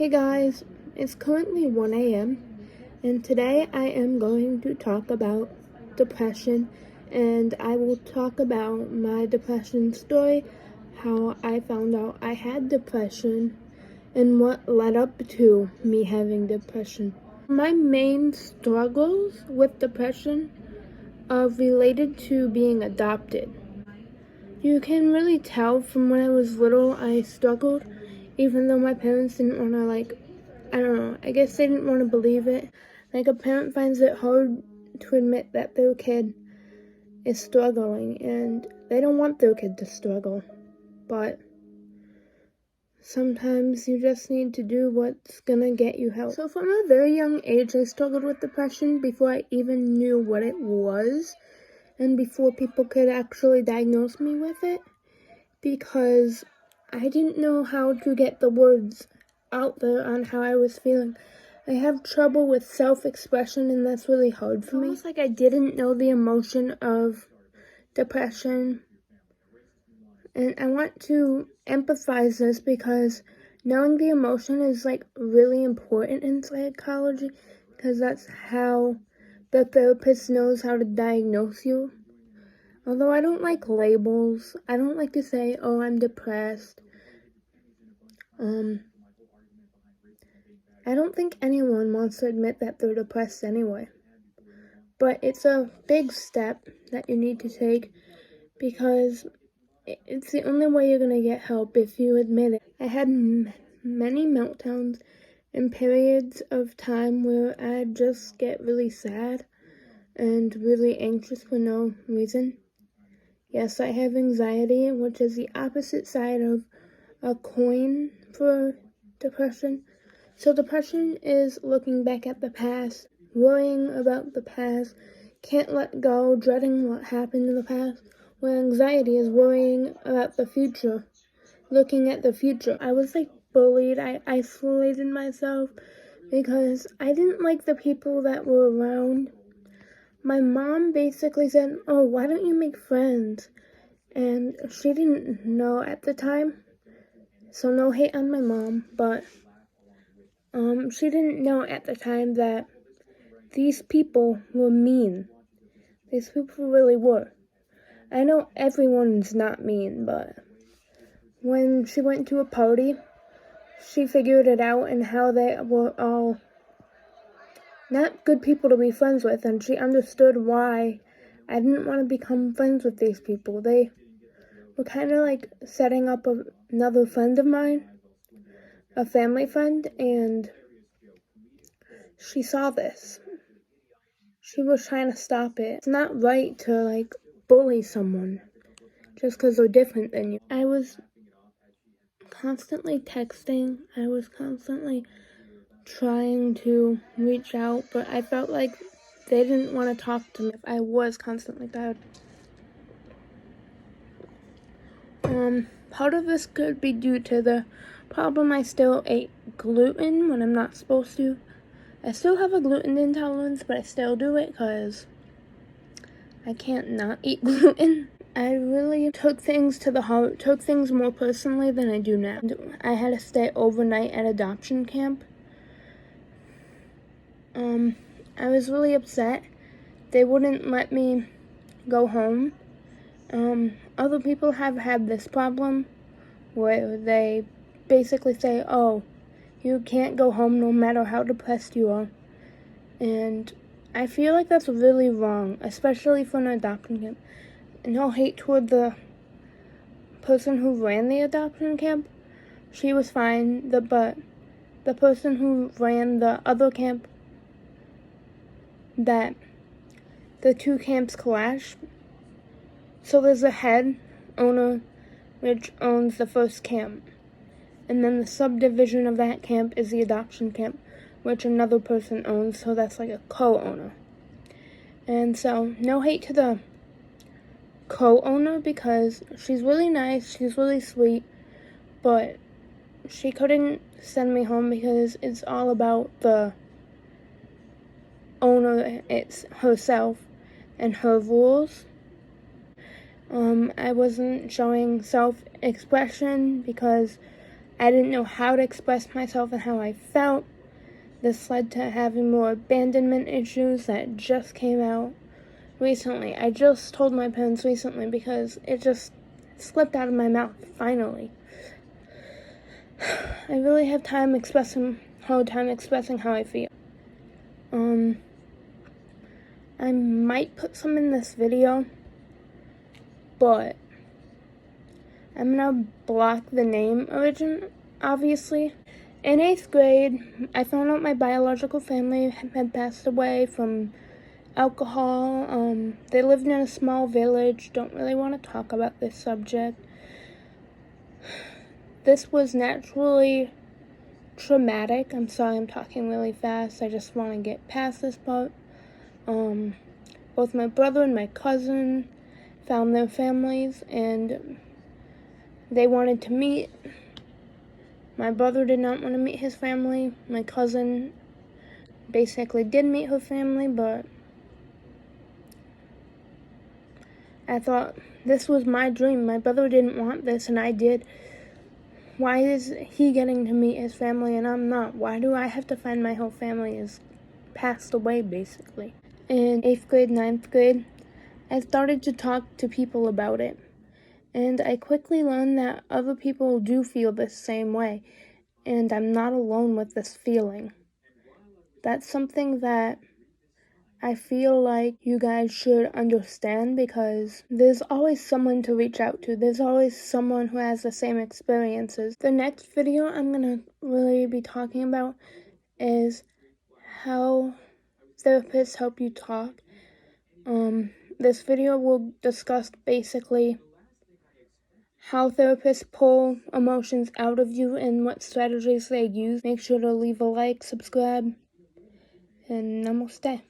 Hey guys, it's currently 1 a.m. and today I am going to talk about depression, and I will talk about my depression story, how I found out I had depression, and what led up to me having depression. My main struggles with depression are related to being adopted. You can really tell from when I was little I struggled, even though my parents didn't want to, I don't know, I guess they didn't want to believe it. Like, a parent finds it hard to admit that their kid is struggling, and they don't want their kid to struggle. But sometimes you just need to do what's gonna get you help. So from a very young age, I struggled with depression before I even knew what it was, and before people could actually diagnose me with it, because I didn't know how to get the words out there on how I was feeling. I have trouble with self-expression, and that's really hard for me. Almost like I didn't know the emotion of depression. And I want to empathize this because knowing the emotion is really important in psychology, because that's how the therapist knows how to diagnose you. Although I don't like labels, I don't like to say, oh, I'm depressed. I don't think anyone wants to admit that they're depressed anyway. But it's a big step that you need to take, because it's the only way you're going to get help if you admit it. I had many meltdowns and periods of time where I'd just get really sad and really anxious for no reason. Yes, I have anxiety, which is the opposite side of a coin for depression. So depression is looking back at the past, worrying about the past, can't let go, dreading what happened in the past, where anxiety is worrying about the future, looking at the future. I was bullied, I isolated myself because I didn't like the people that were around. My mom basically said, oh, why don't you make friends? And she didn't know at the time, so no hate on my mom, but she didn't know at the time that these people were mean. These people really were. I know everyone's not mean, but when she went to a party, she figured it out and how they were all not good people to be friends with, and she understood why I didn't want to become friends with these people. They were kind of setting up another friend of mine, a family friend, and she saw this. She was trying to stop it. It's not right to bully someone just because they're different than you. I was constantly texting. I was constantly trying to reach out, but I felt like they didn't want to talk to me. I was constantly tired. Part of this could be due to the problem I still ate gluten when I'm not supposed to. I still have a gluten intolerance, but I still do it because I can't not eat gluten. I really took things to the heart, took things more personally than I do now. I had to stay overnight at adoption camp. I was really upset. They wouldn't let me go home. Other people have had this problem where they basically say, oh, you can't go home no matter how depressed you are. And I feel like that's really wrong, especially for an adoption camp. No hate toward the person who ran the adoption camp. She was fine, but the person who ran the other camp, that the two camps clashed. So there's a head owner which owns the first camp, and then the subdivision of that camp is the adoption camp, which another person owns, so that's like a co-owner. And so, no hate to the co-owner, because she's really nice, she's really sweet, but she couldn't send me home because it's all about the owner, it's herself and her rules. I wasn't showing self-expression because I didn't know how to express myself and how I felt. This led to having more abandonment issues that just came out recently. I just told my parents recently because it just slipped out of my mouth, finally. I really have hard time expressing how I feel. I might put some in this video, but I'm gonna block the name obviously. In 8th grade, I found out my biological family had passed away from alcohol. They lived in a small village. Don't really want to talk about this subject. This was naturally traumatic. I'm sorry I'm talking really fast. I just want to get past this part. Both my brother and my cousin found their families and they wanted to meet. My brother did not want to meet his family. My cousin basically did meet her family, but I thought this was my dream. My brother didn't want this and I did. Why is he getting to meet his family and I'm not? Why do I have to find my whole family is passed away, basically? In 8th grade, 9th grade, I started to talk to people about it. And I quickly learned that other people do feel the same way. And I'm not alone with this feeling. That's something that I feel like you guys should understand because there's always someone to reach out to. There's always someone who has the same experiences. The next video I'm going to really be talking about is how therapists help you talk. This video will discuss basically how therapists pull emotions out of you and what strategies they use. Make sure to leave a like, subscribe, and namaste.